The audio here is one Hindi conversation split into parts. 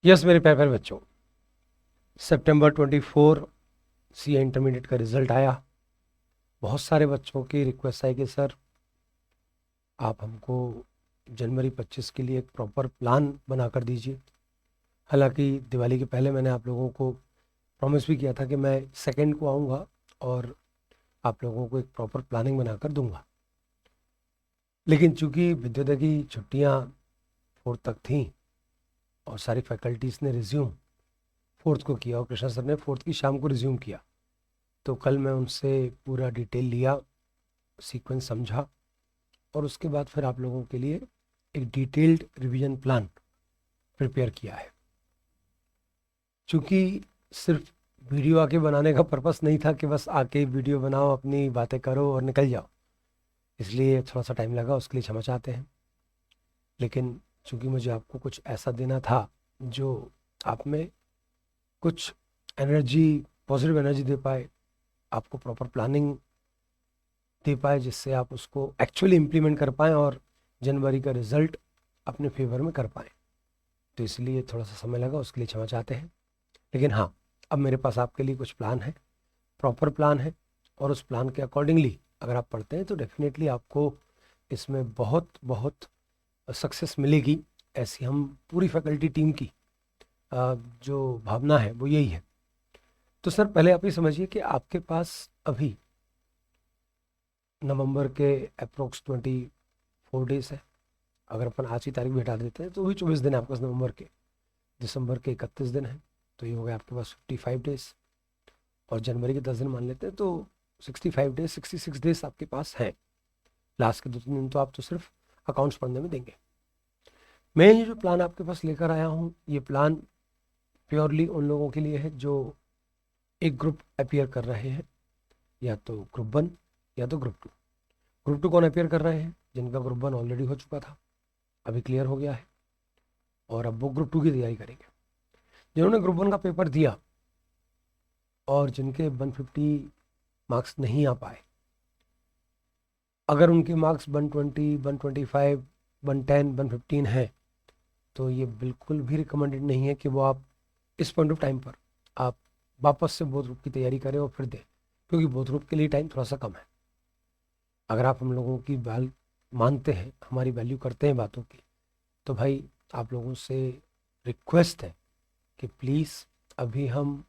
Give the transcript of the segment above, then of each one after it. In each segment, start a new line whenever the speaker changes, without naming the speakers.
यस मेरे प्यारे बच्चों, सितंबर 24 सीए इंटरमीडिएट का रिजल्ट आया। बहुत सारे बच्चों की रिक्वेस्ट आई कि सर आप हमको जनवरी 25 के लिए एक प्रॉपर प्लान बना कर दीजिए। हालांकि दिवाली के पहले मैंने आप लोगों को प्रॉमिस भी किया था कि मैं सेकंड को आऊँगा और आप लोगों को एक प्रॉपर प्लानिंग बनाकर दूंगा। लेकिन चूंकि विद्योदय की छुट्टियाँ 4 तक थीं और सारी फैकल्टीज़ ने रिज्यूम 4 को किया और कृष्णा सर ने 4 की शाम को रिज्यूम किया, तो कल मैं उनसे पूरा डिटेल लिया, सीक्वेंस समझा और उसके बाद फिर आप लोगों के लिए एक डिटेल्ड रिवीजन प्लान प्रिपेयर किया है। क्योंकि सिर्फ वीडियो आके बनाने का पर्पस नहीं था कि बस आके वीडियो बनाओ, अपनी बातें करो और निकल जाओ, इसलिए थोड़ा सा टाइम लगा, उसके लिए क्षमा चाहते हैं। लेकिन चूंकि मुझे आपको कुछ ऐसा देना था जो आप में कुछ एनर्जी, पॉजिटिव एनर्जी दे पाए, आपको प्रॉपर प्लानिंग दे पाए, जिससे आप उसको एक्चुअली इम्प्लीमेंट कर पाएँ और जनवरी का रिजल्ट अपने फेवर में कर पाएँ। तो इसलिए थोड़ा सा समय लगा, उसके लिए क्षमा चाहते हैं। लेकिन हाँ, अब मेरे पास आपके लिए कुछ प्लान है, प्रॉपर प्लान है, और उस प्लान के अकॉर्डिंगली अगर आप पढ़ते हैं तो डेफिनेटली आपको इसमें बहुत बहुत सक्सेस मिलेगी। ऐसी हम पूरी फैकल्टी टीम की जो भावना है वो यही है। तो सर पहले आप ये समझिए कि आपके पास अभी नवंबर के अप्रोक्स 24 डेज है। अगर अपन आज की तारीख भी हटा देते हैं तो वही 24 दिन है आपके पास नवंबर के। दिसंबर के 31 दिन है, तो ये हो गया आपके पास 55 डेज, और जनवरी के 10 दिन मान लेते हैं तो 65 डेज, 66 डेज आपके पास हैं। लास्ट के 2-3 दिन तो आप तो सिर्फ अकाउंट्स पढ़ने में देंगे। मैं ये जो प्लान आपके पास लेकर आया हूँ, ये प्लान प्योरली उन लोगों के लिए है जो एक ग्रुप अपीयर कर रहे हैं, या तो ग्रुप 1 या तो ग्रुप 2। ग्रुप 2 कौन अपीयर कर रहे हैं? जिनका ग्रुप 1 ऑलरेडी हो चुका था, अभी क्लियर हो गया है, और अब वो ग्रुप 2 की तैयारी करेंगे। जिन्होंने ग्रुप 1 का पेपर दिया और जिनके 150 मार्क्स नहीं आ पाए, अगर उनके मार्क्स 120, 125, 110, 115 हैं, तो ये बिल्कुल भी रिकमेंडेड नहीं है कि वो आप इस पॉइंट ऑफ टाइम पर आप वापस से बोध ग्रुप की तैयारी करें और फिर दें, क्योंकि बोध ग्रुप के लिए टाइम थोड़ा सा कम है। अगर आप हम लोगों की वैल मानते हैं, हमारी वैल्यू करते हैं बातों की, तो भाई आप लोगों से रिक्वेस्ट है कि प्लीज़ अभी हम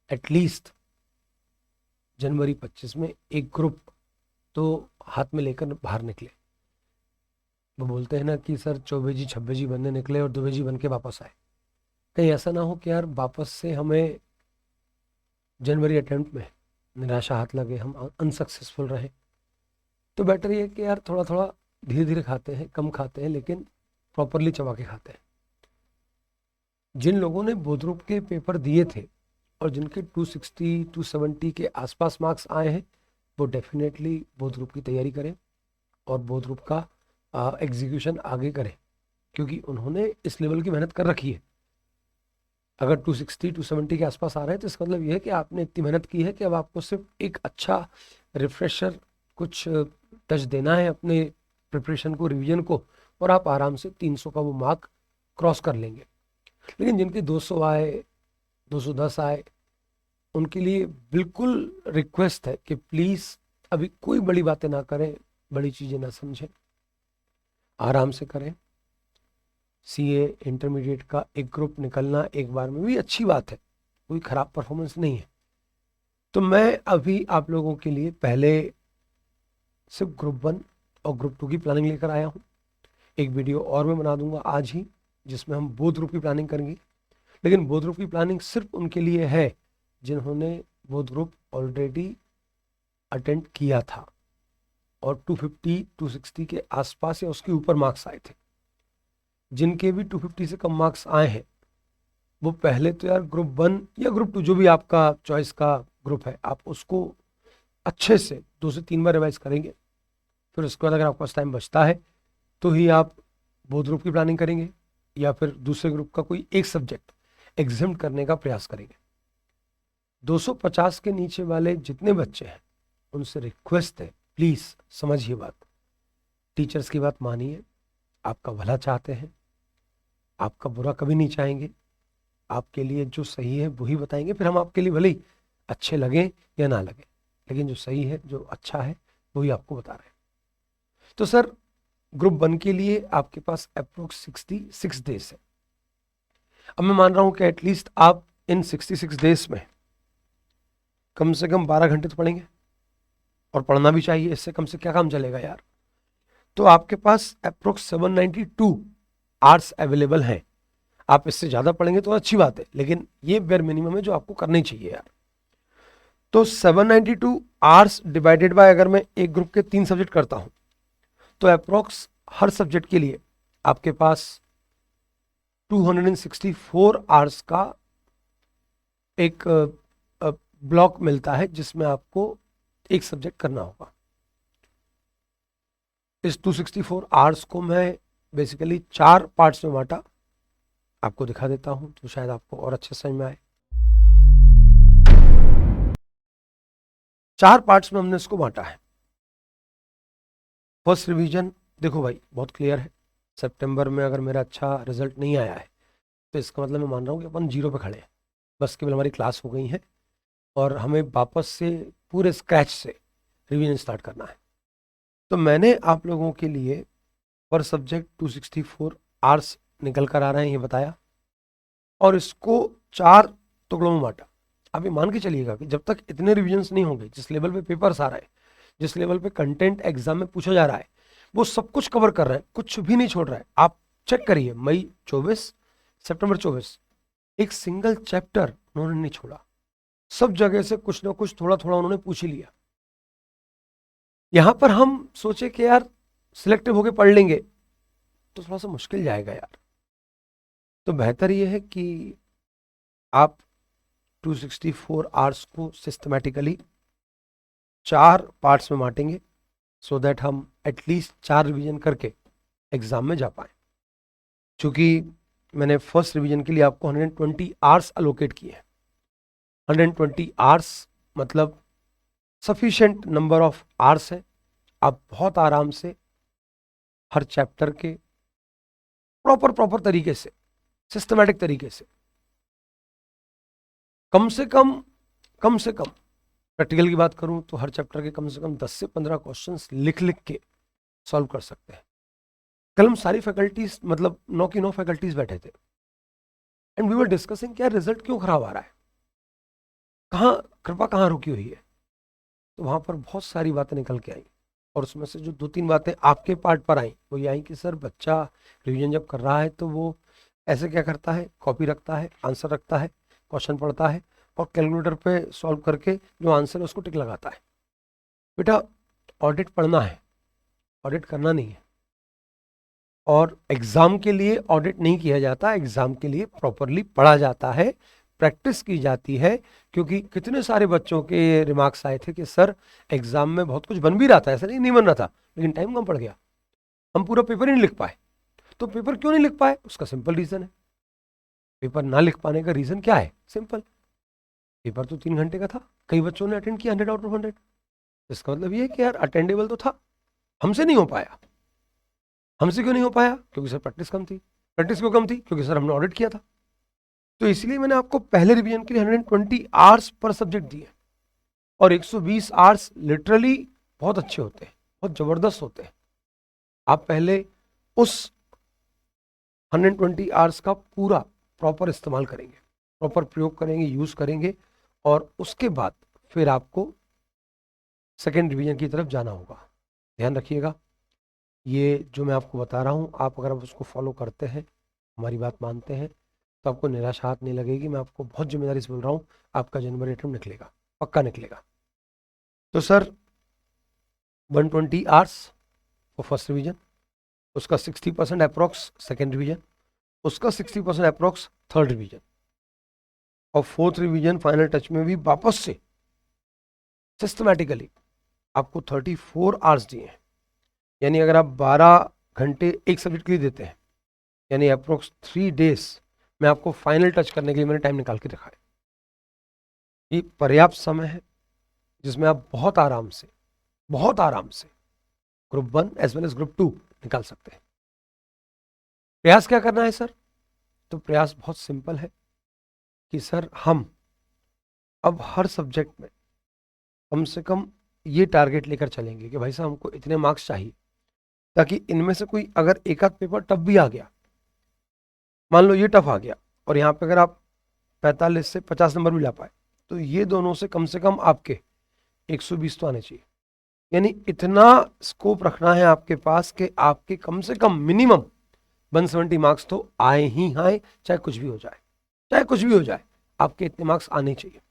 एटलीस्ट जनवरी 25 में एक ग्रुप तो हाथ में लेकर बाहर निकले। वो बोलते हैं ना कि सर 24 26 बनने निकले और 2 बन के वापस आए। कहीं ऐसा ना हो कि यार वापस से हमें जनवरी अटेम्प्ट में निराशा हाथ लगे, हम अनसक्सेसफुल रहे। तो बेटर ये है कि यार थोड़ा थोड़ा धीरे धीरे खाते हैं, कम खाते हैं, लेकिन प्रॉपरली चबा के खाते हैं। जिन लोगों ने बोध ग्रुप के पेपर दिए थे और जिनके 260 270 के आसपास मार्क्स आए हैं, वो डेफिनेटली बोध ग्रुप की तैयारी करें और बोध ग्रुप का एग्जीक्यूशन आगे करें, क्योंकि उन्होंने इस लेवल की मेहनत कर रखी है। अगर 260 270 के आसपास आ रहे हैं तो इसका मतलब ये है कि आपने इतनी मेहनत की है कि अब आपको सिर्फ एक अच्छा रिफ्रेशर, कुछ टच देना है अपने प्रिपरेशन को, रिवीजन को, और आप आराम से 300 का वो मार्क क्रॉस कर लेंगे। लेकिन जिनके 200 आए, 210 आए, उनके लिए बिल्कुल रिक्वेस्ट है कि प्लीज़ अभी कोई बड़ी बातें ना करें, बड़ी चीज़ें ना समझें, आराम से करें। सीए इंटरमीडिएट का एक ग्रुप निकलना एक बार में भी अच्छी बात है, कोई ख़राब परफॉर्मेंस नहीं है। तो मैं अभी आप लोगों के लिए पहले सिर्फ ग्रुप 1 और ग्रुप 2 की प्लानिंग लेकर आया हूँ। एक वीडियो और मैं बना दूंगा आज ही, जिसमें हम बोथ ग्रुप की प्लानिंग करेंगे। लेकिन बोथ ग्रुप की प्लानिंग सिर्फ उनके लिए है जिन्होंने बोथ ग्रुप ऑलरेडी अटेंड किया था और 250 260 के आसपास या उसके ऊपर मार्क्स आए थे। जिनके भी 250 से कम मार्क्स आए हैं, वो पहले तो यार ग्रुप 1 या ग्रुप 2 जो भी आपका चॉइस का ग्रुप है, आप उसको अच्छे से 2 से 3 बार रिवाइज करेंगे। फिर उसके बाद अगर आपके पास टाइम बचता है तो ही आप बोथ ग्रुप की प्लानिंग करेंगे, या फिर दूसरे ग्रुप का कोई एक सब्जेक्ट एग्जाम करने का प्रयास करेंगे। 250 के नीचे वाले जितने बच्चे हैं उनसे रिक्वेस्ट है, प्लीज़ समझिए बात, टीचर्स की बात मानिए, आपका भला चाहते हैं। आपका बुरा कभी नहीं चाहेंगे, आपके लिए जो सही है वही बताएंगे, फिर हम आपके लिए भले ही अच्छे लगें या ना लगे, लेकिन जो सही है जो अच्छा है वही आपको बता रहे हैं। तो सर ग्रुप 1 के लिए आपके पास अप्रोक्स 66 डेज है। अब मैं मान रहा हूं कि एटलीस्ट आप इन 66 डेज में कम से कम 12 घंटे तो पढ़ेंगे, और पढ़ना भी चाहिए, इससे कम से क्या काम चलेगा यार। तो आपके पास अप्रोक्स 792 आवर्स अवेलेबल हैं। आप इससे ज़्यादा पढ़ेंगे तो अच्छी बात है, लेकिन ये बेयर मिनिमम है जो आपको करना ही चाहिए यार। तो 792 आवर्स डिवाइडेड बाय, अगर मैं एक ग्रुप के 3 सब्जेक्ट करता हूं तो अप्रोक्स हर सब्जेक्ट के लिए आपके पास 264 आवर्स का एक ब्लॉक मिलता है, जिसमें आपको एक सब्जेक्ट करना होगा। इस 264 आवर्स को मैं बेसिकली 4 पार्ट्स में बांटा, आपको दिखा देता हूं तो शायद आपको और अच्छे समझ में आए। 4 पार्ट्स में हमने इसको बांटा है। फर्स्ट रिवीजन देखो भाई बहुत क्लियर है, सितंबर में अगर मेरा अच्छा रिजल्ट नहीं आया है तो इसका मतलब मैं मान रहा हूँ कि अपन 0 पे खड़े हैं, बस केवल हमारी क्लास हो गई है और हमें वापस से पूरे स्क्रैच से रिवीजन स्टार्ट करना है। तो मैंने आप लोगों के लिए पर सब्जेक्ट 264 आवर्स निकल कर आ रहे हैं ये बताया, और इसको 4 टुकड़ों में बांटा। आप ये मान के चलिएगा कि जब तक इतने रिविजन्स नहीं होंगे, जिस लेवल पे पेपर्स आ रहे हैं, जिस लेवल पे कंटेंट एग्जाम में पूछा जा रहा है, वो सब कुछ कवर कर रहे हैं, कुछ भी नहीं छोड़ रहा है। आप चेक करिए, मई 24, सितंबर 24, एक सिंगल चैप्टर उन्होंने नहीं छोड़ा। सब जगह से कुछ ना कुछ थोड़ा थोड़ा उन्होंने पूछ ही लिया। यहां पर हम सोचे कि यार सिलेक्टिव होके पढ़ लेंगे तो थोड़ा सा मुश्किल जाएगा यार। तो बेहतर ये है कि आप 264 आवर्स को सिस्टमैटिकली 4 पार्ट्स में बांटेंगे, सो दैट हम एटलीस्ट 4 रिवीजन करके एग्जाम में जा पाए। क्योंकि मैंने फर्स्ट रिवीजन के लिए आपको 120 आवर्स अलोकेट किए हैं। 120 आवर्स मतलब सफिशिएंट नंबर ऑफ आवर्स है। आप बहुत आराम से हर चैप्टर के प्रॉपर तरीके से, सिस्टमैटिक तरीके से, कम से कम प्रैक्टिकल की बात करूं तो हर चैप्टर के कम से कम 10 से 15 क्वेश्चंस लिख के सॉल्व कर सकते हैं। कल हम सारी फैकल्टीज मतलब 9 की 9 फैकल्टीज बैठे थे एंड वी वर डिस्कसिंग क्या रिजल्ट क्यों खराब आ रहा है, कहाँ कृपा कहाँ रुकी हुई है। तो वहां पर बहुत सारी बातें निकल के आई, और उसमें से जो 2-3 बातें आपके पार्ट पर आई वो ये आई कि सर बच्चा रिवीजन जब कर रहा है तो वो ऐसे क्या करता है, कॉपी रखता है, आंसर रखता है, क्वेश्चन पढ़ता है और कैलकुलेटर पे सॉल्व करके जो आंसर है उसको टिक लगाता है। बेटा ऑडिट पढ़ना है, ऑडिट करना नहीं है। और एग्जाम के लिए ऑडिट नहीं किया जाता, एग्जाम के लिए प्रॉपरली पढ़ा जाता है, प्रैक्टिस की जाती है। क्योंकि कितने सारे बच्चों के रिमार्क्स आए थे कि सर एग्जाम में बहुत कुछ बन भी रहा था, ऐसा नहीं बन रहा था, लेकिन टाइम कम पड़ गया, हम पूरा पेपर ही नहीं लिख पाए। तो पेपर क्यों नहीं लिख पाए, उसका सिंपल रीजन है। पेपर ना लिख पाने का रीजन क्या है, सिंपल, पेपर तो 3 घंटे का था, कई बच्चों ने अटेंड किया 100 आउट ऑफ 100। इसका मतलब ये है कि यार अटेंडेबल तो था, हमसे नहीं हो पाया। हमसे क्यों नहीं हो पाया, क्योंकि सर प्रैक्टिस कम थी। प्रैक्टिस क्यों कम थी, क्योंकि सर हमने ऑडिट किया था। तो इसलिए मैंने आपको पहले रिवीजन के लिए 120 आवर्स पर सब्जेक्ट दिए, और 120 आवर्स लिटरली बहुत अच्छे होते हैं, बहुत जबरदस्त होते हैं। आप पहले उस 120 आवर्स का पूरा प्रॉपर इस्तेमाल करेंगे, प्रॉपर प्रयोग करेंगे, यूज करेंगे, और उसके बाद फिर आपको सेकेंड रिवीजन की तरफ जाना होगा। ध्यान रखिएगा, ये जो मैं आपको बता रहा हूँ, आप अगर आप उसको फॉलो करते हैं, हमारी बात मानते हैं, तो आपको निराशा हाथ नहीं लगेगी। मैं आपको बहुत जिम्मेदारी से बोल रहा हूँ, आपका जनवरी अटेम्प्ट निकलेगा, पक्का निकलेगा। तो sir 120 hours for first revision, उसका 60% अप्रोक्स सेकेंड रिवीजन, उसका 60% अप्रोक्स थर्ड रिवीजन, और फोर्थ रिवीजन फाइनल टच में भी वापस से सिस्टमैटिकली आपको 34 आवर्स दिए हैं। यानी अगर आप 12 घंटे एक सब्जेक्ट के लिए देते हैं, यानी अप्रोक्स 3 डेज में आपको फाइनल टच करने के लिए मैंने टाइम निकाल के रखा है। ये पर्याप्त समय है जिसमें आप बहुत आराम से group 1 as well as group 2 निकाल सकते हैं। प्रयास क्या करना है सर, तो प्रयास बहुत सिंपल है कि सर हम अब हर सब्जेक्ट में कम से कम ये टारगेट लेकर चलेंगे कि भाई साहब हमको इतने मार्क्स चाहिए, ताकि इनमें से कोई अगर एक आध पेपर टफ भी आ गया, मान लो ये टफ आ गया और यहाँ पे अगर आप 45 से 50 नंबर भी ला पाए, तो ये दोनों से कम आपके 120 तो आने चाहिए। यानी इतना स्कोप रखना है आपके पास कि आपके कम से कम मिनिमम 170 मार्क्स तो आए ही आए, चाहे कुछ भी हो जाए, चाहे कुछ भी हो जाए, आपके इतने मार्क्स आने चाहिए।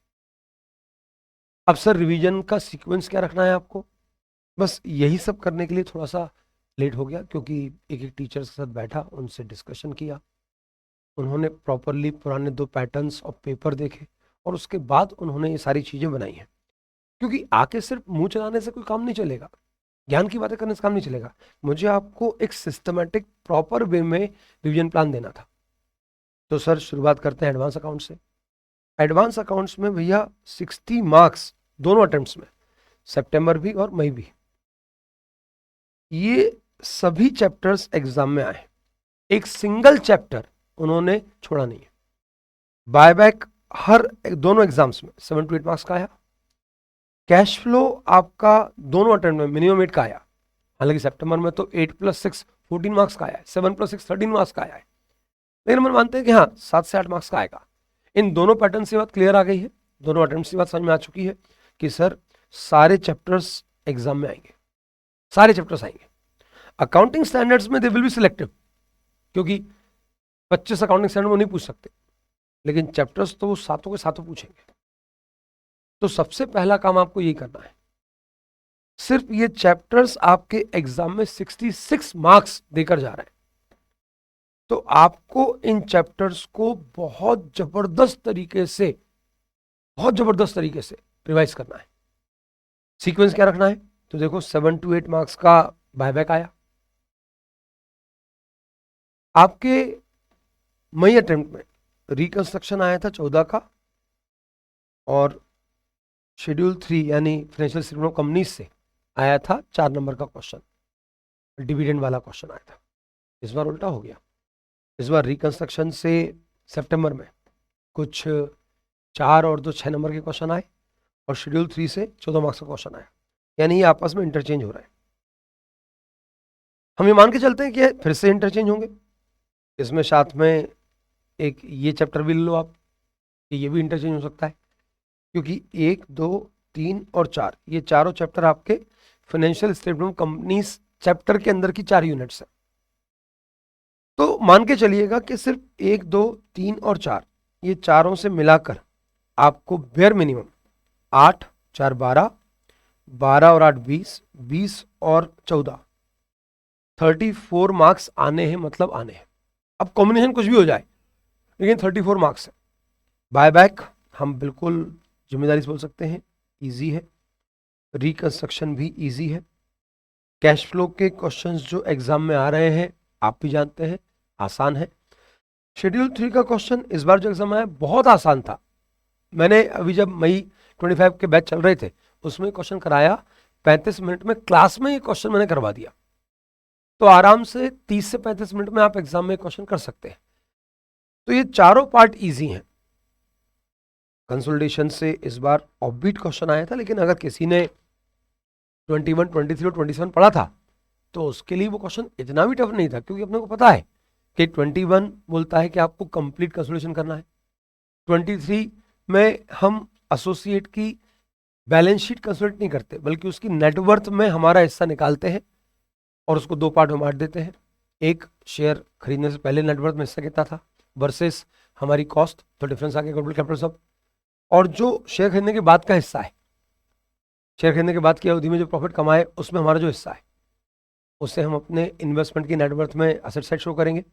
अब सर रिवीजन का सीक्वेंस क्या रखना है आपको, बस यही सब करने के लिए थोड़ा सा लेट हो गया, क्योंकि एक एक टीचर्स के साथ बैठा, उनसे डिस्कशन किया, उन्होंने प्रॉपरली पुराने 2 पैटर्न्स और पेपर देखे और उसके बाद उन्होंने ये सारी चीज़ें बनाई हैं। क्योंकि आके सिर्फ मुंह चलाने से कोई काम नहीं चलेगा, ज्ञान की बातें करने से काम नहीं चलेगा। मुझे आपको एक सिस्टमेटिक प्रॉपर वे में रिवीजन प्लान देना था। तो सर शुरुआत करते हैं एडवांस अकाउंट से। एडवांस अकाउंट्स में भैया 60 मार्क्स दोनों अटेम्प्ट्स में, सितंबर भी और मई भी, ये सभी चैप्टर्स एग्जाम में आए, एक सिंगल चैप्टर उन्होंने छोड़ा नहीं है। बायबैक हर दोनों एग्जाम्स में 7 to 8 मार्क्स का आया। कैश फ्लो आपका दोनों अटेम्प्ट में मिनिमम 8 का आया, हालांकि सितंबर में तो 8 + 6 14 मार्क्स का आया है, 7 + 6 13 मार्क्स का आया है, लेकिन हम मानते हैं कि हाँ 7 से 8 मार्क्स का आएगा। इन दोनों पैटर्न से बात क्लियर आ गई है, दोनों अटेम्प्ट से बात समझ में आ चुकी है कि सर सारे चैप्टर्स एग्जाम में आएंगे, सारे चैप्टर्स आएंगे। अकाउंटिंग स्टैंडर्ड्स में दे विल बी सिलेक्टिव, क्योंकि 25 अकाउंटिंग स्टैंडर्ड वो नहीं पूछ सकते, लेकिन चैप्टर्स तो वो सातों के सातों पूछेंगे। तो सबसे पहला काम आपको यही करना है, सिर्फ ये चैप्टर्स आपके एग्जाम में 66 मार्क्स देकर जा रहे हैं, तो आपको इन चैप्टर्स को बहुत जबरदस्त तरीके से रिवाइज करना है। सीक्वेंस क्या रखना है, तो देखो 7 to 8 मार्क्स का बायबैक आया आपके। मई अटेम्प्ट में रिकंस्ट्रक्शन आया था 14 का, और शेड्यूल 3 यानी फाइनेंशियल स्टेटमेंट ऑफ कंपनीज से आया था 4 नंबर का क्वेश्चन, डिविडेंड वाला क्वेश्चन आया था। इस बार उल्टा हो गया, इस बार रिकंस्ट्रक्शन से सितंबर में कुछ 4 और 2 6 नंबर के क्वेश्चन आए, और शेड्यूल 3 से 14 मार्क्स का क्वेश्चन आया, यानी ये आपस में इंटरचेंज हो रहा है। हम ये मान के चलते हैं कि फिर से इंटरचेंज होंगे, इसमें साथ में एक ये चैप्टर भी ले लो आप कि ये भी इंटरचेंज हो सकता है, क्योंकि 1 2 3 और 4 ये चारों चैप्टर आपके फाइनेंशियल स्टेटमेंट कंपनीज चैप्टर के अंदर की 4 यूनिट्स हैं। तो मान के चलिएगा कि सिर्फ 1 2 3 और 4 ये चारों से मिलाकर आपको बेयर मिनिमम 8 4 12 12 और 8 20 20 और 14 34 मार्क्स आने हैं, मतलब आने हैं। अब कॉम्बिनेशन कुछ भी हो जाए, लेकिन 34 मार्क्स है। बायबैक हम बिल्कुल जिम्मेदारी से बोल सकते हैं इजी है, रिकंस्ट्रक्शन भी इजी है, कैश फ्लो के क्वेश्चंस जो एग्जाम में आ रहे हैं आप भी जानते हैं आसान है। शेड्यूल 3 का क्वेश्चन इस बार जो एग्जाम आया बहुत आसान था। मैंने अभी जब मई 25 के बैच चल रहे थे उसमें क्वेश्चन कराया, 35 मिनट में क्लास में ये क्वेश्चन मैंने करवा दिया, तो आराम से 30 से 35 मिनट में आप एग्जाम में क्वेश्चन कर सकते हैं। तो ये चारों पार्ट इजी हैं। कंसोलिडेशन से इस बार ऑफबीट क्वेश्चन आया था, लेकिन अगर किसी ने 21 23 और 27 पढ़ा था तो उसके लिए वो क्वेश्चन इतना भी टफ नहीं था, क्योंकि अपने को पता है कि 21 बोलता है कि आपको कंप्लीट कंसोलिडेशन करना है, 23 में हम एसोसिएट की बैलेंस शीट कंसोलिडेट नहीं करते, बल्कि उसकी नेटवर्थ में हमारा हिस्सा निकालते हैं और उसको 2 पार्ट में बांट देते हैं। एक शेयर खरीदने से पहले नेटवर्थ में हिस्सा कितना था वर्सेस हमारी कॉस्ट, तो डिफरेंस आ गया टोटल कैपिटल सब, और जो शेयर खरीदने के बाद का हिस्सा है, शेयर खरीदने के बाद की अवधि में जो प्रॉफिट कमाए उसमें हमारा जो हिस्सा है उससे हम अपने इन्वेस्टमेंट की नेटवर्थ में एसेट साइड शो करेंगे,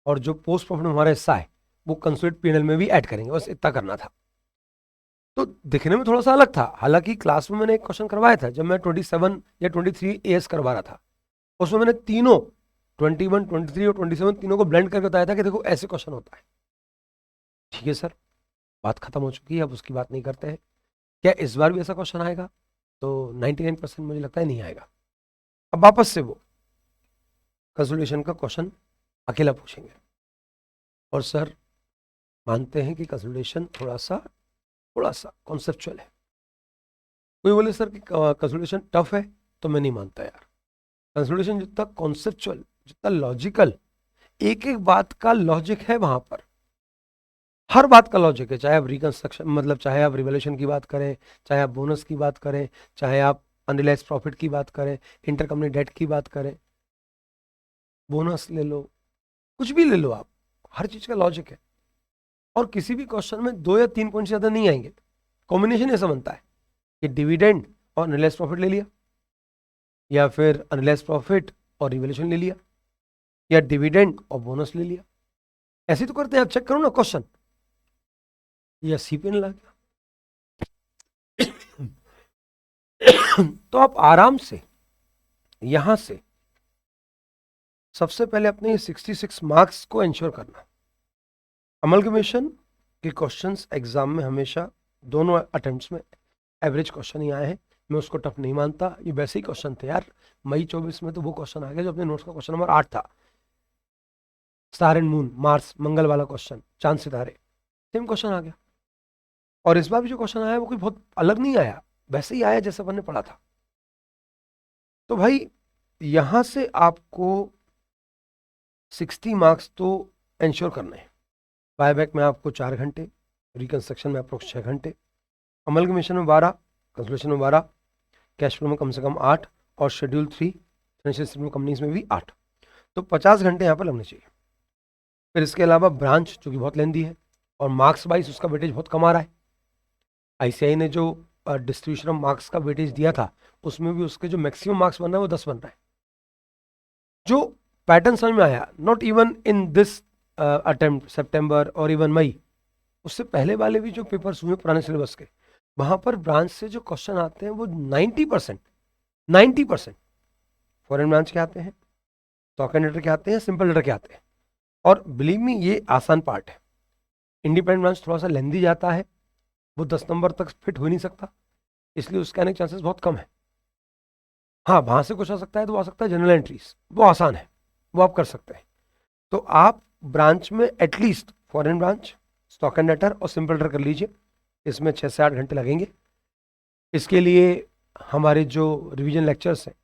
और जो पोस्ट प्रॉफिट में हमारा हिस्सा है वो कंसोलिडेट पीएनएल में भी ऐड करेंगे। बस इतना करना था। तो दिखने में थोड़ा सा अलग था, हालांकि क्लास में मैंने एक क्वेश्चन करवाया था जब मैं 27 या 23 एएस करवा रहा था, उसमें मैंने तीनों 21 23 और 27 तीनों को ब्लेंड करके बताया था कि देखो ऐसे क्वेश्चन होता है। ठीक है सर, बात खत्म हो चुकी है, अब उसकी बात नहीं करते हैं। क्या इस बार भी ऐसा क्वेश्चन आएगा? तो 99% मुझे लगता है नहीं आएगा। अब वापस से वो कंसोलिडेशन का क्वेश्चन अकेला पूछेंगे, और सर मानते हैं कि कंसोलिडेशन थोड़ा सा कॉन्सेप्चुअल है। कोई बोले सर कि कंसोलिडेशन टफ है, तो मैं नहीं मानता यार। कंसोलिडेशन जितना कॉन्सेप्चुअल, जितना लॉजिकल, एक एक बात का लॉजिक है वहां पर, हर बात का लॉजिक है। चाहे आप रिकंस्ट्रक्शन मतलब चाहे आप रिवैल्यूएशन की बात करें, चाहे आप बोनस की बात करें, चाहे आप अनरियलाइज्ड प्रॉफिट की बात करें, इंटरकंपनी डेट की बात करें, बोनस ले लो, कुछ भी ले लो आप, हर चीज का लॉजिक है। और किसी भी क्वेश्चन में 2 या 3 पॉइंट से ज्यादा नहीं आएंगे। कॉम्बिनेशन ऐसा बनता है कि डिविडेंड और अनरियलाइज्ड प्रॉफिट ले लिया, या फिर अनरियलाइज्ड प्रॉफिट और रिवैल्यूएशन ले लिया, या डिविडेंड और बोनस ले लिया। ऐसे तो करते हैं, आप चेक करो ना क्वेश्चन, या सीपीएन लग गया। तो आप आराम से यहां से सबसे पहले अपने 66 मार्क्स को इंश्योर करना। अमलगमेशन के क्वेश्चंस एग्जाम में हमेशा दोनों अटेम्प्ट्स में एवरेज क्वेश्चन ही आए हैं। मैं उसको टफ नहीं मानता, ये वैसे ही क्वेश्चन थे यार। मई 24 में तो वो क्वेश्चन आ गया जो अपने नोट्स का क्वेश्चन नंबर 8 था, स्टार एंड मून, मार्स मंगल वाला क्वेश्चन, चांद सितारे, सेम क्वेश्चन आ गया। और इस बार भी जो क्वेश्चन आया वो कोई बहुत अलग नहीं आया, वैसे ही आया जैसे अपन ने पढ़ा था। तो भाई यहां से आपको 60 मार्क्स तो इंश्योर करने हैं। बायबैक में आपको 4 घंटे, रिकंस्ट्रक्शन में अप्रोक्स 6 घंटे, अमलगमेशन में 12, कंसोलिडेशन में 12, कैश फ्लो में कम से कम 8, और शेड्यूल 3 फाइनेंशियल स्टेटमेंट कंपनीज में भी 8। तो 50 घंटे यहाँ पर लगने चाहिए। फिर इसके अलावा ब्रांच जो कि बहुत लेंदी है, और मार्क्स वाइज उसका वेटेज बहुत कम आ रहा है। आईसीआई ने जो डिस्ट्रीब्यूशन ऑफ मार्क्स का वेटेज दिया था, उसमें भी उसके जो मैक्सिमम मार्क्स बन रहा है वो 10 बन रहा है। जो पैटर्न समझ में आया, not even in this attempt सितंबर और इवन मई, उससे पहले वाले भी जो पेपर्स हुए पुराने सिलेबस के, वहां पर ब्रांच से जो क्वेश्चन आते हैं वो 90% फॉरेन ब्रांच के आते हैं, स्टॉक एंड लेटर के आते हैं, सिंपल लेटर के आते हैं। और बिलीव मी ये आसान पार्ट है। इंडिपेंडेंट ब्रांच थोड़ा सा लेंदी जाता है, वो 10 नंबर तक फिट हो ही नहीं सकता, इसलिए उसके आने के चांसेस बहुत कम है। हाँ, वहां से कुछ आ सकता है, तो आ सकता है जनरल एंट्रीज, वो आसान है, वो आप कर सकते हैं। तो आप ब्रांच में at least foreign branch, stock and later और सिंपल लेटर कर लीजिए, इसमें 6 से 8 घंटे लगेंगे। इसके लिए हमारे जो रिवीजन लेक्चर्स हैं,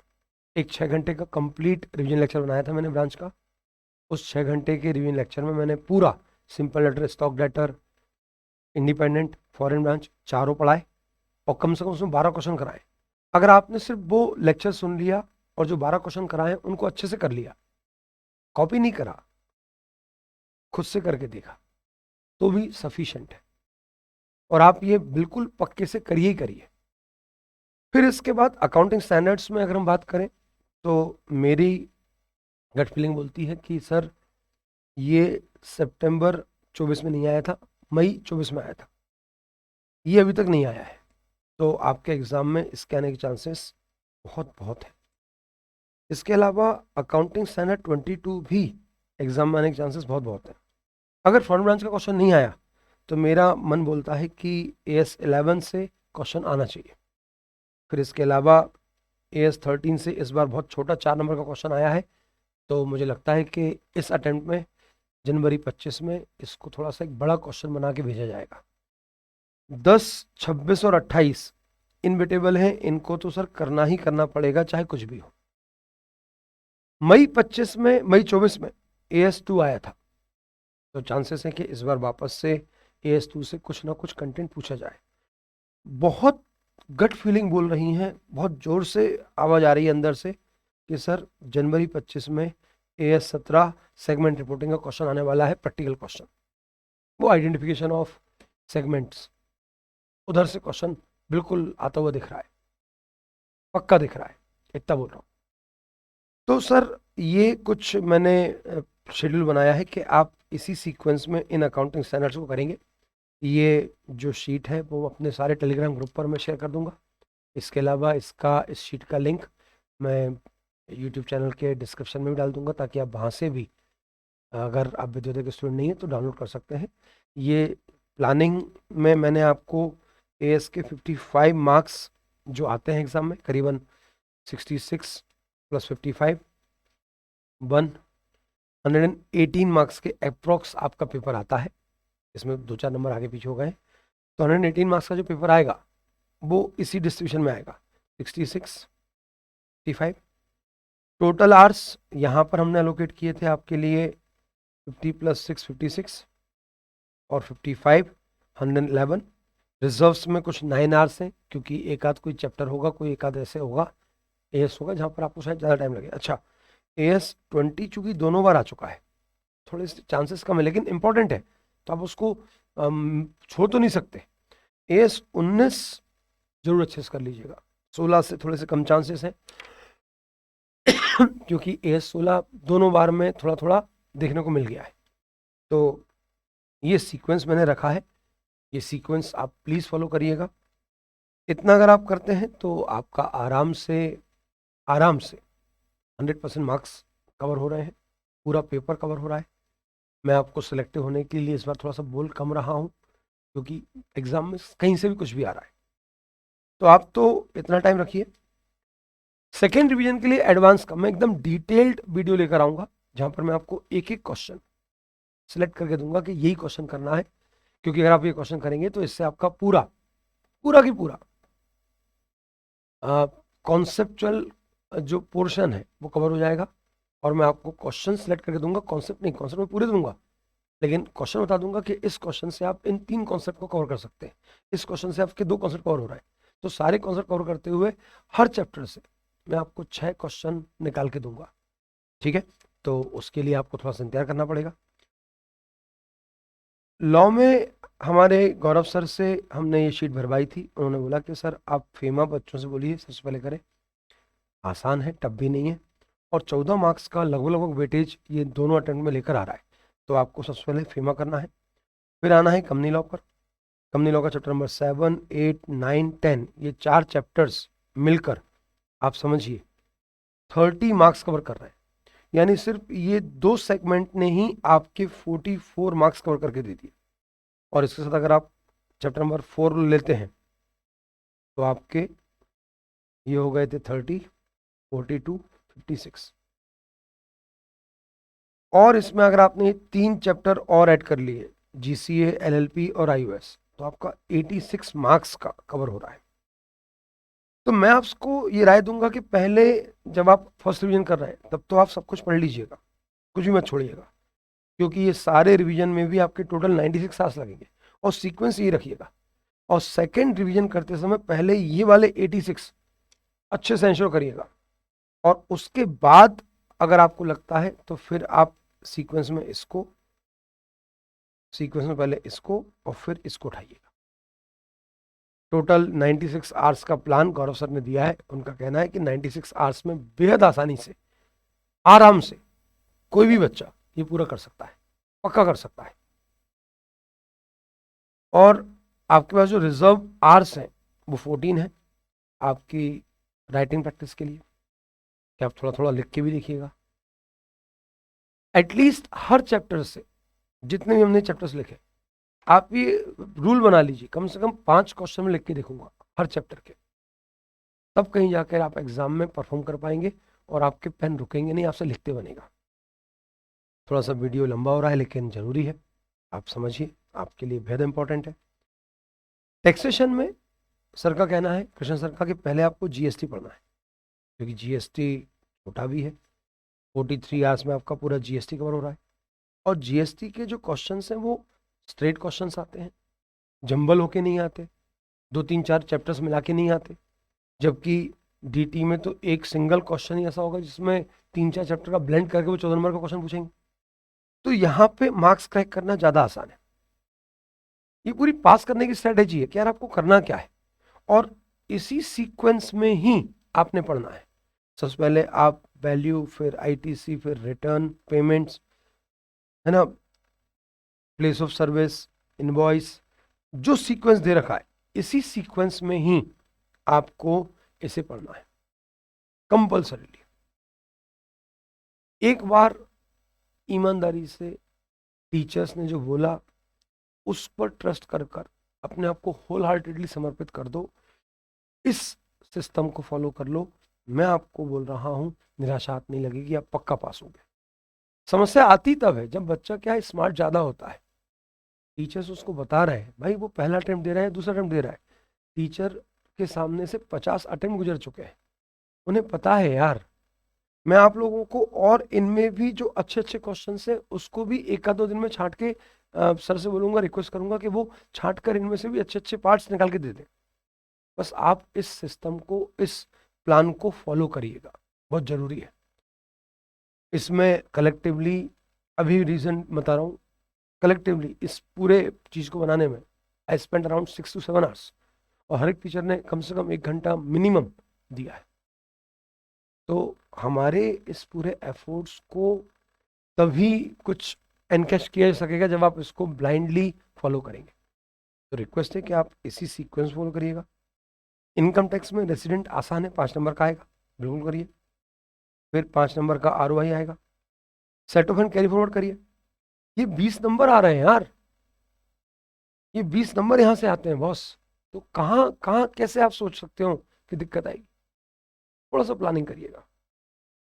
एक 6 घंटे का कंप्लीट रिवीजन लेक्चर बनाया था मैंने ब्रांच का। उस 6 घंटे के रिवीजन लेक्चर में मैंने पूरा simple letter, stock letter, independent, foreign branch चारों पढ़ाए, और कम से कम उसमें 12 क्वेश्चन कराए। अगर आपने सिर्फ वो लेक्चर सुन लिया और जो 12 क्वेश्चन कराए उनको अच्छे से कर लिया, कॉपी नहीं करा, खुद से करके देखा, तो भी सफिशिएंट है। और आप ये बिल्कुल पक्के से करिए ही करिए। फिर इसके बाद अकाउंटिंग स्टैंडर्ड्स में अगर हम बात करें, तो मेरी गट फीलिंग बोलती है कि सर ये सितंबर 24 में नहीं आया था, मई 24 में आया था, ये अभी तक नहीं आया है, तो आपके एग्जाम में इसके आने के चांसेस बहुत बहुत है। इसके अलावा अकाउंटिंग स्टैंडर्ड 22 भी एग्जाम में आने के चांसेस बहुत बहुत है। अगर फॉरेन ब्रांच का क्वेश्चन नहीं आया, तो मेरा मन बोलता है कि AS 11 से क्वेश्चन आना चाहिए। फिर इसके अलावा AS 13 से इस बार बहुत छोटा 4 नंबर का क्वेश्चन आया है, तो मुझे लगता है कि इस अटेम्प्ट में जनवरी 25 में इसको थोड़ा सा एक बड़ा क्वेश्चन बना के भेजा जाएगा। 10, 26 और 28 इनविटेबल हैं, इनको तो सर करना ही करना पड़ेगा चाहे कुछ भी हो। मई 24 में AS 2 आया था, तो चांसेस है कि इस बार वापस से AS 2 से कुछ ना कुछ कंटेंट पूछा जाए। बहुत गट फीलिंग बोल रही हैं, बहुत जोर से आवाज आ रही है अंदर से कि सर जनवरी 25 में AS 17 सेगमेंट रिपोर्टिंग का क्वेश्चन आने वाला है, प्रैक्टिकल क्वेश्चन, वो आइडेंटिफिकेशन ऑफ सेगमेंट्स, उधर से क्वेश्चन बिल्कुल आता हुआ दिख रहा है, पक्का दिख रहा है, इतना बोल रहा हूँ। तो सर ये कुछ मैंने शेड्यूल बनाया है कि आप इसी सीक्वेंस में इन अकाउंटिंग स्टैंडर्ड्स को करेंगे। ये जो शीट है वो अपने सारे टेलीग्राम ग्रुप पर मैं शेयर कर दूंगा। इसके अलावा इस शीट का लिंक मैं यूट्यूब चैनल के डिस्क्रिप्शन में भी डाल दूंगा, ताकि आप वहाँ से भी, अगर आप विद्योदय के स्टूडेंट नहीं हैं तो डाउनलोड कर सकते हैं। ये प्लानिंग में मैंने आपको AS के 55 मार्क्स जो आते हैं एग्ज़ाम में, करीबन 66 + 55 1 118 मार्क्स के अप्रोक्स आपका पेपर आता है, इसमें 2-4 नंबर आगे पीछे हो गए। तो 118 मार्क्स का जो पेपर आएगा वो इसी डिस्ट्रीब्यूशन में आएगा, 66, 55। टोटल आवर्स यहाँ पर हमने एलोकेट किए थे आपके लिए 50 + 6 56 और 55 111। रिजर्व्स में कुछ 9 आवर्स हैं, क्योंकि एक आध कोई चैप्टर होगा, कोई एक आध ऐसे होगा एएस होगा जहाँ पर आपको शायद ज़्यादा टाइम लगे। अच्छा, एएस 20 चूंकि दोनों बार आ चुका है, थोड़े से चांसेस कम है, लेकिन इंपॉर्टेंट है तो आप उसको छोड़ तो नहीं सकते। एएस 19 जरूर अच्छे से कर लीजिएगा, 16 से थोड़े से कम चांसेस हैं क्योंकि एएस 16 दोनों बार में थोड़ा थोड़ा देखने को मिल गया है। तो ये सीक्वेंस मैंने रखा है, ये सीक्वेंस आप प्लीज़ फॉलो करिएगा। इतना अगर आप करते हैं तो आपका आराम से 100% मार्क्स कवर हो रहे हैं, पूरा पेपर कवर हो रहा है। मैं आपको सिलेक्टिव होने के लिए इस बार थोड़ा सा बोल कम रहा हूँ, क्योंकि एग्जाम में कहीं से भी कुछ भी आ रहा है। तो आप तो इतना टाइम रखिए। सेकेंड रिवीजन के लिए एडवांस का मैं एकदम डिटेल्ड वीडियो लेकर आऊँगा, जहाँ पर मैं आपको एक एक क्वेश्चन सिलेक्ट करके दूंगा कि यही क्वेश्चन करना है, क्योंकि अगर आप ये क्वेश्चन करेंगे तो इससे आपका पूरा पूरा की पूरा कॉन्सेप्चुअल जो पोर्शन है वो कवर हो जाएगा। और मैं आपको क्वेश्चन सेलेक्ट करके दूंगा, कॉन्सेप्ट नहीं, कॉन्सेप्ट में पूरे दूंगा, लेकिन क्वेश्चन बता दूंगा कि इस क्वेश्चन से आप इन 3 कॉन्सेप्ट को कवर कर सकते हैं, इस क्वेश्चन से आपके 2 कॉन्सेप्ट कवर हो रहा है। तो सारे कॉन्सेप्ट कवर करते हुए हर चैप्टर से मैं आपको 6 क्वेश्चन निकाल के दूंगा, ठीक है। तो उसके लिए आपको थोड़ा सा इंतजार करना पड़ेगा। लॉ में हमारे गौरव सर से हमने ये शीट भरवाई थी, उन्होंने बोला कि सर आप फेमा बच्चों से बोलिए सबसे पहले करें, आसान है, टफ भी नहीं है, और 14 मार्क्स का लगभग लगभग वेटेज ये दोनों अटेम्प्ट में लेकर आ रहा है। तो आपको सबसे पहले फेमा करना है, फिर आना है कंपनी लॉ पर। कंपनी लॉ का चैप्टर नंबर 7, 8, 9, 10, ये 4 चैप्टर्स मिलकर आप समझिए 30 मार्क्स कवर कर रहे हैं। यानी सिर्फ ये 2 सेगमेंट ने ही आपके 44 मार्क्स कवर करके दे दिए। और इसके साथ अगर आप चैप्टर नंबर 4 लेते हैं तो आपके ये हो गए थे 30, 42, 56। और इसमें अगर आपने ये 3 चैप्टर और ऐड कर लिए, जीसीए, एलएलपी और आईओएस, तो आपका 86 मार्क्स का कवर हो रहा है। तो मैं आपको ये राय दूंगा कि पहले जब आप फर्स्ट रिवीजन कर रहे हैं तब तो आप सब कुछ पढ़ लीजिएगा, कुछ भी मत छोड़िएगा, क्योंकि ये सारे रिवीजन में भी आपके टोटल 96 आवर्स लगेंगे। और सीक्वेंस ये रखिएगा, और सेकेंड रिवीजन करते समय पहले ये वाले 86 अच्छे से इंश्योर करिएगा, और उसके बाद अगर आपको लगता है तो फिर आप सीक्वेंस में पहले इसको और फिर इसको उठाइएगा। टोटल 96 आवर्स का प्लान गौरव सर ने दिया है। उनका कहना है कि 96 आवर्स में बेहद आसानी से, आराम से कोई भी बच्चा ये पूरा कर सकता है, पक्का कर सकता है। और आपके पास जो रिजर्व आवर्स हैं वो 14 है आपकी राइटिंग प्रैक्टिस के लिए, कि आप थोड़ा थोड़ा लिख के भी देखिएगा। एटलीस्ट हर चैप्टर से जितने भी हमने चैप्टर्स लिखे, आप ये रूल बना लीजिए, कम से कम 5 क्वेश्चन में लिख के देखूंगा हर चैप्टर के, तब कहीं जाकर आप एग्जाम में परफॉर्म कर पाएंगे और आपके पेन रुकेंगे नहीं, आपसे लिखते बनेगा। थोड़ा सा वीडियो लंबा हो रहा है लेकिन जरूरी है, आप समझिए, आपके लिए बेहद इंपॉर्टेंट है। टैक्सेशन में सर का कहना है, कृष्ण सर का, कि पहले आपको जीएसटी पढ़ना है, क्योंकि जीएसटी छोटा भी है। 43 आवर्स में आपका पूरा जीएसटी कवर हो रहा है। और जीएसटी के जो क्वेश्चंस हैं वो स्ट्रेट क्वेश्चंस आते हैं, जंबल होके नहीं आते, 2-3-4 चैप्टर्स मिला के नहीं आते। जबकि डीटी में तो एक सिंगल क्वेश्चन ही ऐसा होगा जिसमें 3-4 चैप्टर का ब्लेंड करके वो 14 नंबर का क्वेश्चन पूछेंगे। तो यहाँ पे मार्क्स क्रैक करना ज़्यादा आसान है। ये पूरी पास करने की स्ट्रेटेजी है कि यार आपको करना क्या है, और इसी सीक्वेंस में ही आपने पढ़ना है। सबसे पहले आप वैल्यू, फिर आईटीसी, फिर रिटर्न, पेमेंट्स, है ना, प्लेस ऑफ सर्विस, इनवॉइस, जो सीक्वेंस दे रखा है इसी सीक्वेंस में ही आपको इसे पढ़ना है कंपल्सरीली। एक बार ईमानदारी से टीचर्स ने जो बोला उस पर ट्रस्ट कर अपने आप को होल हार्टेडली समर्पित कर दो, इस सिस्टम को फॉलो कर लो। मैं आपको बोल रहा हूं, निराशा नहीं लगेगी, आप पक्का पास होगे। समस्या आती तब है जब बच्चा क्या है, स्मार्ट ज़्यादा होता है, टीचर्स उसको बता रहे हैं, भाई वो पहला अटेम्प्ट दे रहा है, दूसरा अटेम्प्ट दे रहा है, टीचर के सामने से 50 अटेम्प्ट गुजर चुके हैं, उन्हें पता है यार। मैं आप लोगों को और इनमें भी जो अच्छे अच्छे क्वेश्चन है उसको भी एक आध दो दिन में छांट के सर से बोलूंगा, रिक्वेस्ट करूंगा कि वो छांट कर इनमें से भी अच्छे अच्छे पार्ट्स निकाल के दे दें। बस आप इस सिस्टम को, इस प्लान को फॉलो करिएगा, बहुत जरूरी है। इसमें कलेक्टिवली, अभी रीजन बता रहा हूँ, कलेक्टिवली इस पूरे चीज़ को बनाने में I spend around 6 to 7 hours, और हर एक टीचर ने कम से कम 1 घंटा मिनिमम दिया है। तो हमारे इस पूरे एफर्ट्स को तभी कुछ एनकैश किया जा सकेगा जब आप इसको ब्लाइंडली फॉलो करेंगे। तो रिक्वेस्ट है कि आप इसी सीक्वेंस फॉलो करिएगा। इनकम टैक्स में रेसिडेंट आसान है, 5 नंबर का आएगा, बिल्कुल करिए। फिर 5 नंबर का ROI आएगा, set of and carry forward करिए। ये 20 नंबर आ रहे हैं यार, ये 20 नंबर यहाँ से आते हैं बॉस। तो कहाँ कहाँ कैसे आप सोच सकते हो कि दिक्कत आएगी? थोड़ा सा प्लानिंग करिएगा।